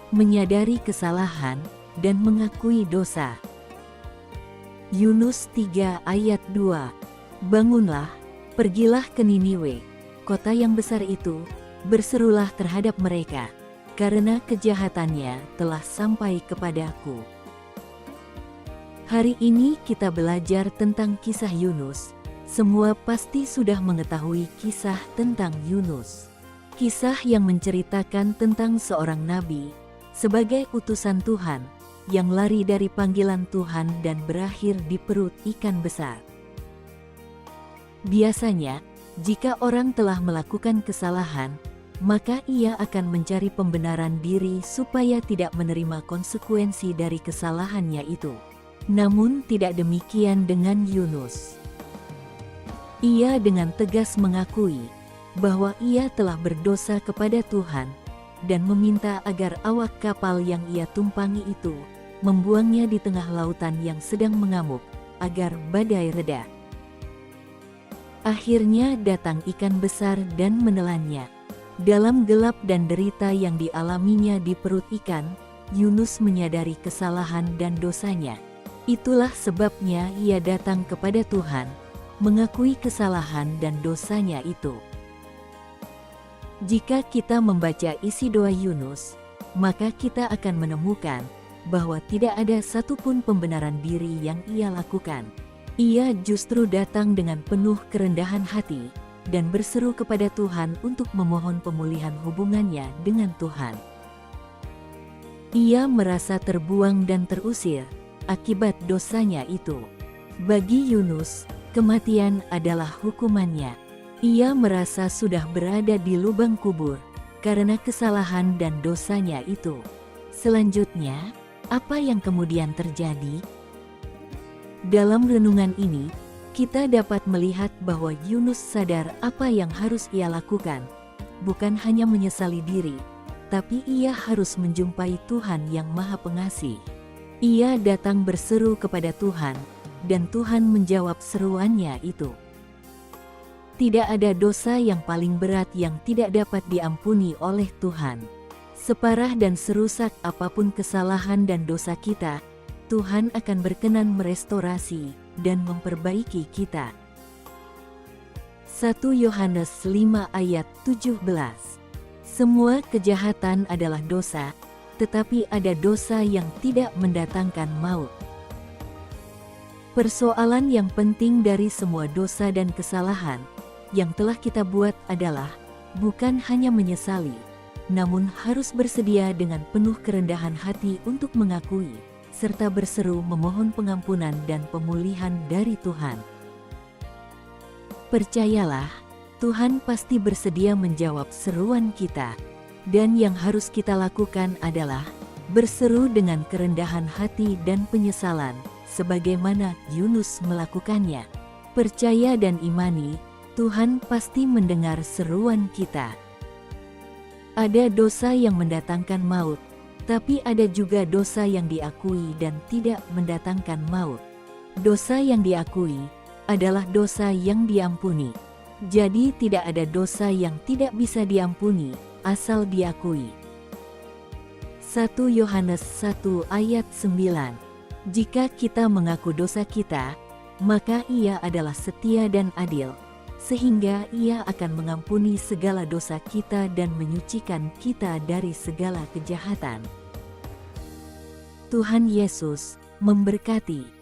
menyadari kesalahan, dan mengakui dosa. Yunus 3 ayat 2. Bangunlah, pergilah ke Niniwe, kota yang besar itu, berserulah terhadap mereka, karena kejahatannya telah sampai kepadaku. Hari ini kita belajar tentang kisah Yunus. Semua pasti sudah mengetahui kisah tentang Yunus. Kisah yang menceritakan tentang seorang nabi, sebagai utusan Tuhan, yang lari dari panggilan Tuhan dan berakhir di perut ikan besar. Biasanya, jika orang telah melakukan kesalahan, maka ia akan mencari pembenaran diri supaya tidak menerima konsekuensi dari kesalahannya itu. Namun tidak demikian dengan Yunus. Ia dengan tegas mengakui bahwa ia telah berdosa kepada Tuhan dan meminta agar awak kapal yang ia tumpangi itu membuangnya di tengah lautan yang sedang mengamuk, agar badai reda. Akhirnya datang ikan besar dan menelannya. Dalam gelap dan derita yang dialaminya di perut ikan, Yunus menyadari kesalahan dan dosanya. Itulah sebabnya ia datang kepada Tuhan, mengakui kesalahan dan dosanya itu. Jika kita membaca isi doa Yunus, maka kita akan menemukan bahwa tidak ada satupun pembenaran diri yang ia lakukan. Ia justru datang dengan penuh kerendahan hati dan berseru kepada Tuhan untuk memohon pemulihan hubungannya dengan Tuhan. Ia merasa terbuang dan terusir akibat dosanya itu. Bagi Yunus, kematian adalah hukumannya. Ia merasa sudah berada di lubang kubur karena kesalahan dan dosanya itu. Selanjutnya, apa yang kemudian terjadi? Dalam renungan ini, kita dapat melihat bahwa Yunus sadar apa yang harus ia lakukan. Bukan hanya menyesali diri, tapi ia harus menjumpai Tuhan yang Maha Pengasih. Ia datang berseru kepada Tuhan, dan Tuhan menjawab seruannya itu. Tidak ada dosa yang paling berat yang tidak dapat diampuni oleh Tuhan. Separah dan serusak apapun kesalahan dan dosa kita, Tuhan akan berkenan merestorasi dan memperbaiki kita. 1 Yohanes 5 ayat 17. Semua kejahatan adalah dosa, tetapi ada dosa yang tidak mendatangkan maut. Persoalan yang penting dari semua dosa dan kesalahan yang telah kita buat adalah bukan hanya menyesali, namun harus bersedia dengan penuh kerendahan hati untuk mengakui, serta berseru memohon pengampunan dan pemulihan dari Tuhan. Percayalah, Tuhan pasti bersedia menjawab seruan kita, dan yang harus kita lakukan adalah berseru dengan kerendahan hati dan penyesalan, sebagaimana Yunus melakukannya. Percaya dan imani, Tuhan pasti mendengar seruan kita. Ada dosa yang mendatangkan maut, tapi ada juga dosa yang diakui dan tidak mendatangkan maut. Dosa yang diakui adalah dosa yang diampuni. Jadi tidak ada dosa yang tidak bisa diampuni, asal diakui. 1 Yohanes 1 ayat 9. Jika kita mengaku dosa kita, maka Ia adalah setia dan adil, sehingga Ia akan mengampuni segala dosa kita dan menyucikan kita dari segala kejahatan. Tuhan Yesus memberkati.